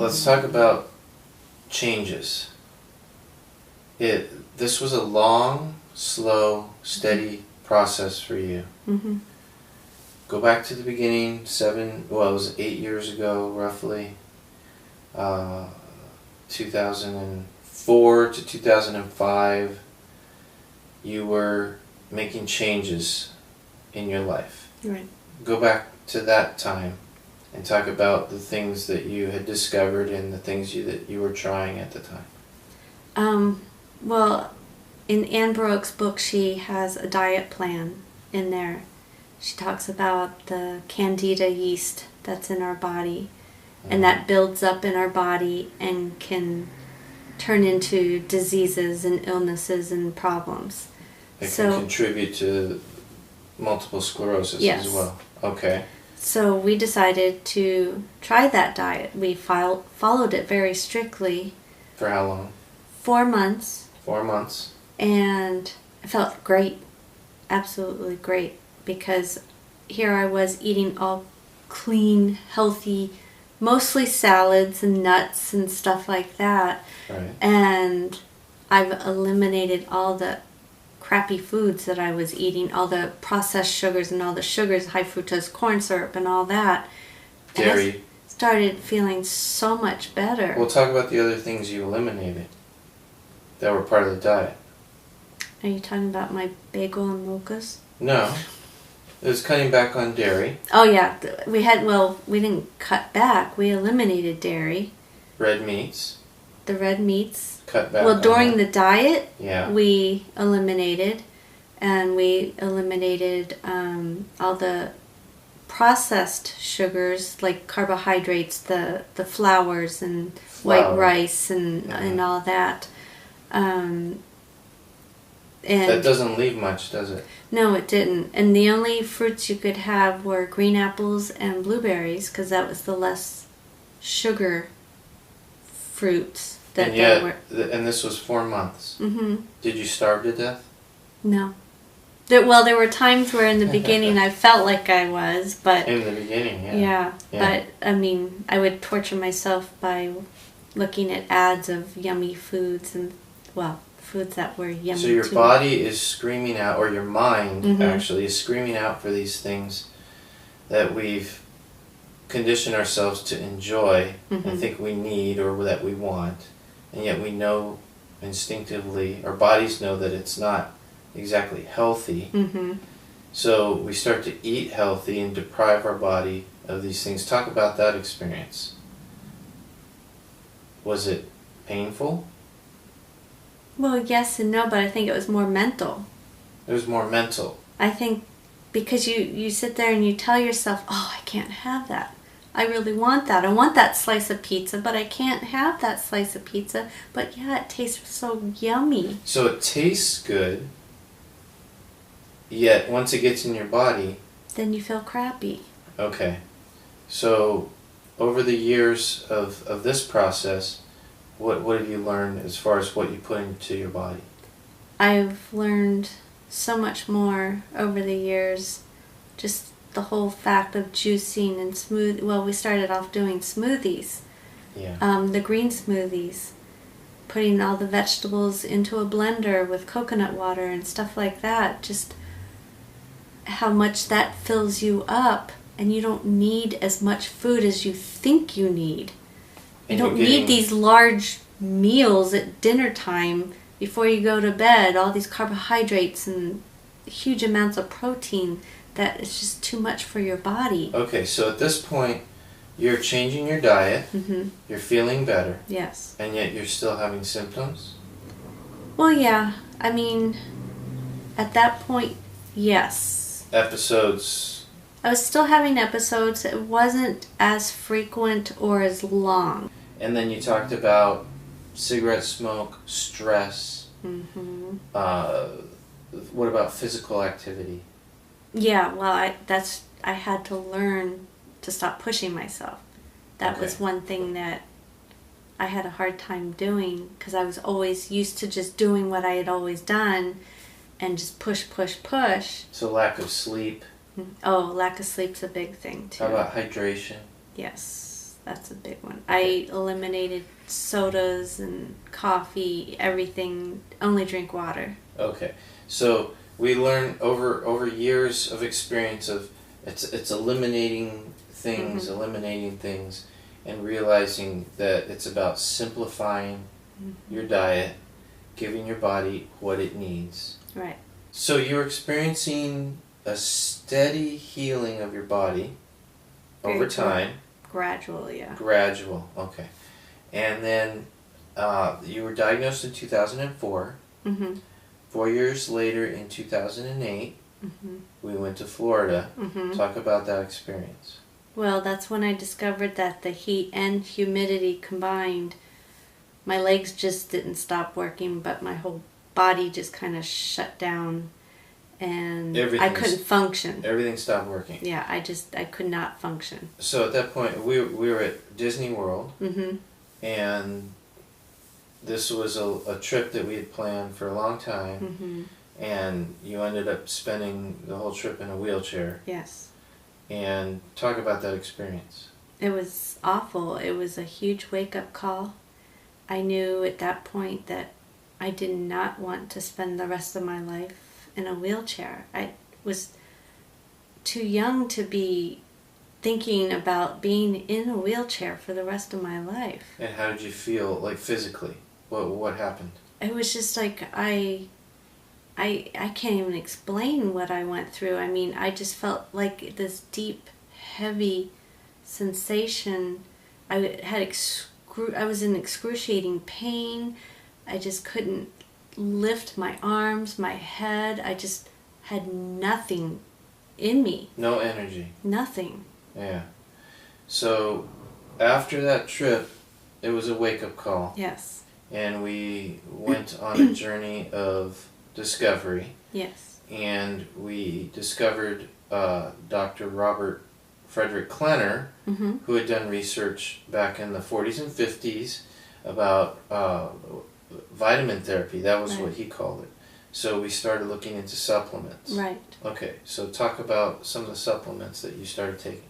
let's talk about changes. This was a long, slow, steady process for you. Mm-hmm. Go back to the beginning, it was 8 years ago, roughly. 2004 to 2005, you were making changes in your life. Right. Go back to that time and talk about the things that you had discovered and the things that you were trying at the time. Well, in Anne Brook's book, she has a diet plan in there. She talks about the candida yeast that's in our body, and that builds up in our body and can turn into diseases and illnesses and problems. It can contribute to multiple sclerosis as well. Okay. So we decided to try that diet. We followed it very strictly. For how long? 4 months. 4 months. And I felt great. Absolutely great. Because here I was eating all clean, healthy, mostly salads and nuts and stuff like that. Right. And I've eliminated all the crappy foods that I was eating, all the processed sugars and all the sugars, high fructose corn syrup and all that. Dairy. And I started feeling so much better. We'll talk about the other things you eliminated that were part of the diet. Are you talking about my bagel and mochas? No. It was cutting back on dairy. Oh yeah, we didn't cut back, we eliminated dairy. Red meats. The red meats. Cut back. Well, during the diet, yeah, we eliminated, and we eliminated all the processed sugars like carbohydrates, the flours and white rice and all that. And that doesn't leave much, does it? No, it didn't. And the only fruits you could have were green apples and blueberries, because that was the less sugar fruits that and were. And this was 4 months. Mm-hmm. Did you starve to death? No. There were times where in the beginning I felt like I was, but... In the beginning, yeah. But, I mean, I would torture myself by looking at ads of yummy foods and, foods that were yummy. So your body is screaming out, or your mind actually is screaming out for these things that we've conditioned ourselves to enjoy and think we need or that we want, and yet we know instinctively, our bodies know that it's not exactly healthy. So we start to eat healthy and deprive our body of these things. Talk about that experience. Was it painful? Well, yes and no, but I think it was more mental. It was more mental. I think because you sit there and you tell yourself, oh, I can't have that. I really want that. I want that slice of pizza, but I can't have that slice of pizza. But yeah, it tastes so yummy. So it tastes good, yet once it gets in your body... Then you feel crappy. Okay. So over the years of this process, what have you learned as far as what you put into your body? I've learned so much more over the years. Just the whole fact of juicing and smooth. Well, we started off doing smoothies. Yeah. The green smoothies. Putting all the vegetables into a blender with coconut water and stuff like that. Just how much that fills you up, and you don't need as much food as you think you need. You don't need these large meals at dinner time before you go to bed, all these carbohydrates and huge amounts of protein that is just too much for your body. Okay, so at this point, you're changing your diet, you're feeling better. Yes. And yet you're still having symptoms? Well, yeah. I mean, at that point, yes. Episodes? I was still having episodes. It wasn't as frequent or as long. And then you talked about cigarette smoke, stress. What about physical activity? Yeah, well, I had to learn to stop pushing myself. That was one thing that I had a hard time doing, because I was always used to just doing what I had always done and just push. So lack of sleep. Oh, lack of sleep's a big thing too. How about hydration? Yes. that's a big one. I eliminated sodas and coffee, everything. Only drink water. Okay, so we learn over years of experience of it's eliminating things, and realizing that it's about simplifying your diet, giving your body what it needs. Right. So you're experiencing a steady healing of your body over time. Gradual, yeah. Gradual, okay. And then you were diagnosed in 2004. Mm-hmm. 4 years later, in 2008, Mm-hmm. we went to Florida. Mm-hmm. Talk about that experience. Well, that's when I discovered that the heat and humidity combined, my legs just didn't stop working, but my whole body just kind of shut down, and I couldn't function. Everything stopped working. Yeah, I could not function. So at that point, we were at Disney World, Mm-hmm. and this was a trip that we had planned for a long time, Mm-hmm. and you ended up spending the whole trip in a wheelchair. Yes. And talk about that experience. It was awful. It was a huge wake-up call. I knew at that point that I did not want to spend the rest of my life in a wheelchair. I was too young to be thinking about being in a wheelchair for the rest of my life. And how did you feel, like, physically? What happened? It was just like I can't even explain what I went through. I mean, I just felt like this deep, heavy sensation. I was in excruciating pain. I just couldn't lift my arms, my head. I just had nothing in me. No energy. Nothing. Yeah. So after that trip, it was a wake-up call. Yes. And we went on a journey of discovery. Yes. And we discovered Dr. Robert Frederick Klenner, Mm-hmm. who had done research back in the 40s and 50s about vitamin therapy. That was what he called it. So we started looking into supplements. Right. Okay, so talk about some of the supplements that you started taking.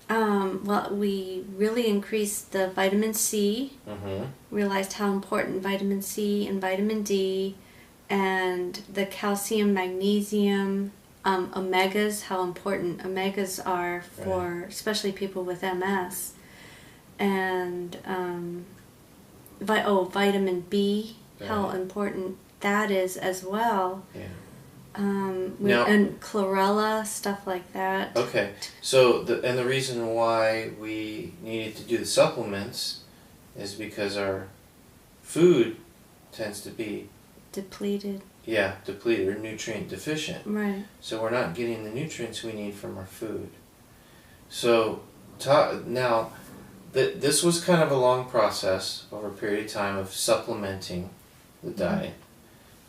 Well, we really increased the vitamin C, Mm-hmm. realized how important vitamin C and vitamin D, and the calcium, magnesium, omegas, how important omegas are for especially people with MS, and vitamin B, how important that is as well. Yeah. And chlorella, stuff like that. Okay, so the reason why we needed to do the supplements is because our food tends to be Depleted. Yeah, depleted or nutrient deficient. Right. So we're not getting the nutrients we need from our food. So now, this was kind of a long process over a period of time of supplementing the diet,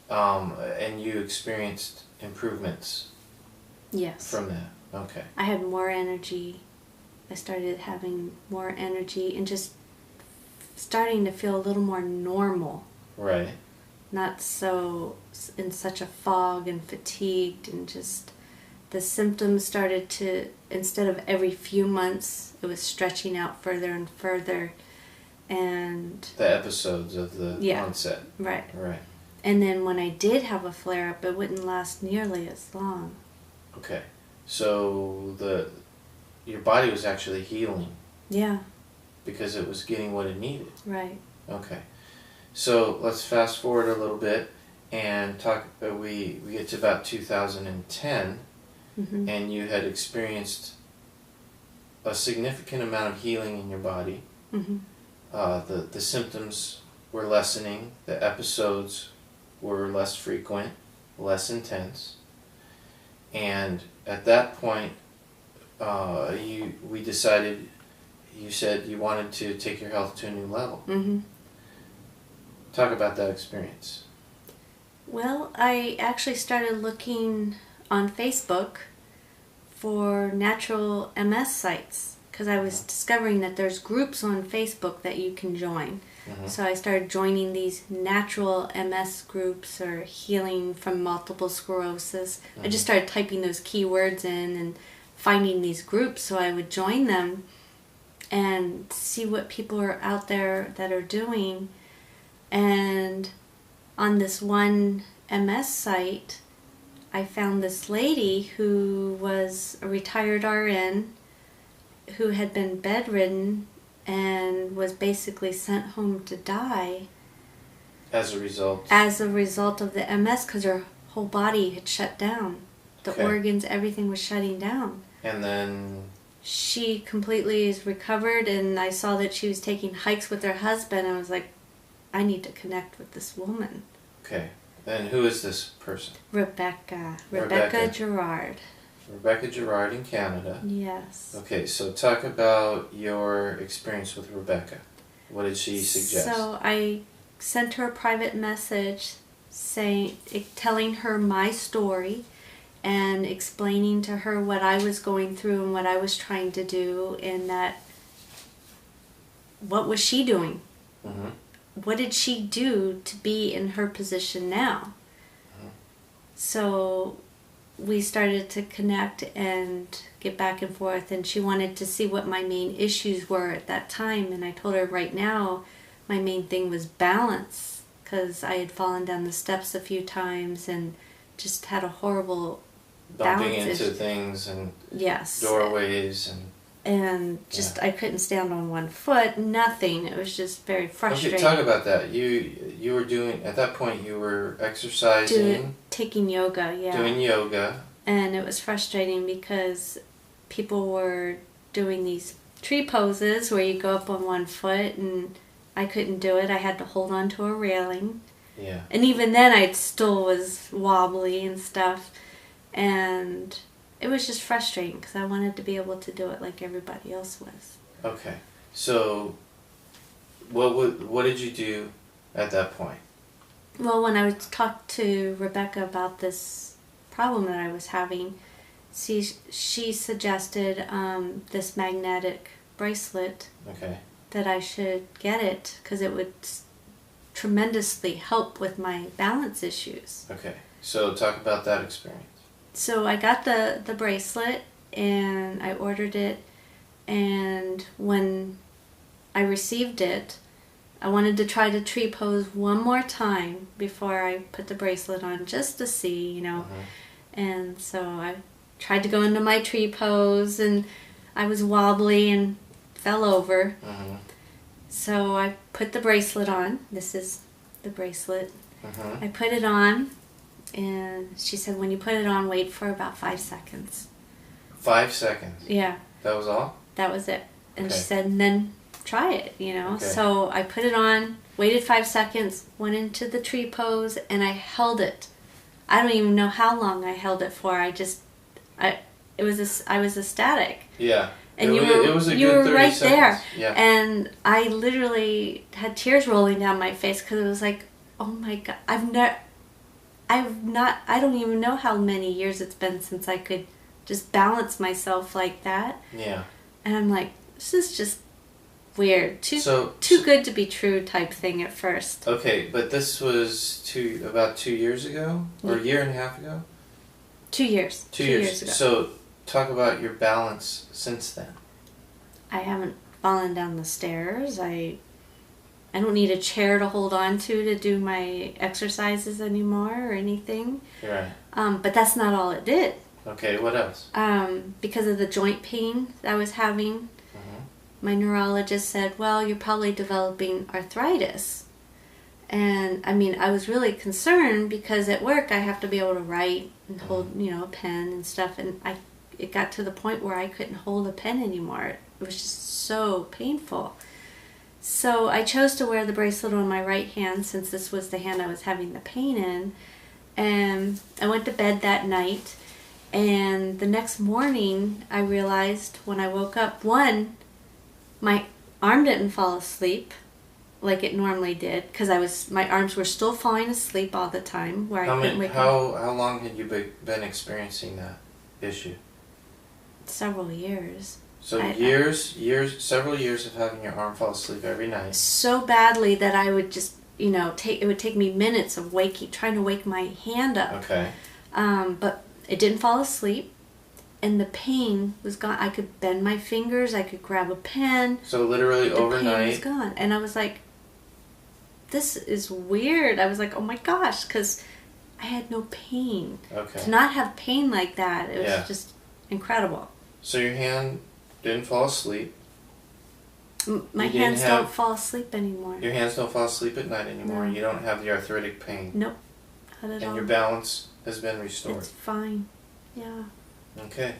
and you experienced improvements. Yes. From that. Okay. I had more energy. I started having more energy and just starting to feel a little more normal. Right. Not so in such a fog and fatigued, and just the symptoms started to, instead of every few months, it was stretching out further and further. And the episodes of the onset. Right. Right. And then when I did have a flare-up, it wouldn't last nearly as long. Okay. So your body was actually healing. Yeah. Because it was getting what it needed. Right. Okay. So let's fast forward a little bit and talk. We get to about 2010, Mm-hmm. and you had experienced a significant amount of healing in your body. Mm-hmm. The symptoms were lessening. The episodes were less frequent, less intense, and at that point, we decided. You said you wanted to take your health to a new level. Mm-hmm. Talk about that experience. Well, I actually started looking on Facebook for natural MS sites because I was discovering that there's groups on Facebook that you can join. Mm-hmm. So I started joining these natural MS groups or healing from multiple sclerosis. Mm-hmm. I just started typing those keywords in and finding these groups so I would join them. and see what people are out there that are doing. And on this one MS site, I found this lady who was a retired RN who had been bedridden and was basically sent home to die. As a result? As a result of the MS, because her whole body had shut down. The organs, everything was shutting down. And then... She completely is recovered, and I saw that she was taking hikes with her husband, and I was like, I need to connect with this woman. Okay. And who is this person? Rebecca Gerard. Rebecca Gerard in Canada. Yes. Okay, so talk about your experience with Rebecca. What did she suggest? So I sent her a private message telling her my story and explaining to her what I was going through and what I was trying to do, and that what was she doing? Mm-hmm. What did she do to be in her position now? Mm-hmm. So we started to connect and get back and forth, and she wanted to see what my main issues were at that time, and I told her right now my main thing was balance, because I had fallen down the steps a few times and just had a horrible bumping into things and doorways and just I couldn't stand on one foot, nothing. It was just very frustrating. Okay, talk about that. You were doing, at that point you were exercising, taking yoga, doing yoga, and it was frustrating because people were doing these tree poses where you go up on one foot, and I couldn't do it. I had to hold on to a railing. Yeah. And even then I still was wobbly and stuff. And it was just frustrating because I wanted to be able to do it like everybody else was. Okay. So what did you do at that point? Well, when I would talk to Rebecca about this problem that I was having, she suggested this magnetic bracelet. Okay. That I should get it because it would tremendously help with my balance issues. Okay. So talk about that experience. So I got the bracelet and I ordered it, and when I received it, I wanted to try the tree pose one more time before I put the bracelet on, just to see, you know. Mm-hmm. And so I tried to go into my tree pose, and I was wobbly and fell over. Mm-hmm. So I put the bracelet on. This is the bracelet. Mm-hmm. I put it on, and she said, when you put it on, wait for about 5 seconds. 5 seconds? Yeah. That was all? That was it. And she said, and then try it, you know. Okay. So I put it on, waited 5 seconds, went into the tree pose, and I held it. I don't even know how long I held it for. I was ecstatic. Yeah. And you were right there. Yeah. And I literally had tears rolling down my face because it was like, oh my God, I don't even know how many years it's been since I could just balance myself like that. Yeah. And I'm like, this is just weird. Too good to be true type thing at first. Okay, but this was about 2 years ago? Or a year and a half ago? 2 years. 2 years ago. So talk about your balance since then. I haven't fallen down the stairs. I don't need a chair to hold on to do my exercises anymore or anything. Right. But that's not all it did. Okay, what else? Because of the joint pain I was having, my neurologist said, well, you're probably developing arthritis. And I mean, I was really concerned because at work I have to be able to write and hold, a pen and stuff. And it got to the point where I couldn't hold a pen anymore. It was just so painful. So I chose to wear the bracelet on my right hand since this was the hand I was having the pain in. And I went to bed that night. And the next morning, I realized when I woke up, one, my arm didn't fall asleep like it normally did because my arms were still falling asleep all the time. Where I couldn't wake up. How long had you been experiencing that issue? Several years. So several years of having your arm fall asleep every night. So badly that I would just, it would take me minutes of trying to wake my hand up. Okay. But it didn't fall asleep. and the pain was gone. I could bend my fingers, I could grab a pen. So literally the overnight. pain was gone. And I was like, this is weird. I was like, oh my gosh, because I had no pain. Okay. To not have pain like that, it was just incredible. So your hand didn't fall asleep. My hands don't fall asleep anymore. Your hands don't fall asleep at night anymore. No. You don't have the arthritic pain. Nope. Not at all. And your balance has been restored. It's fine. Yeah. Okay.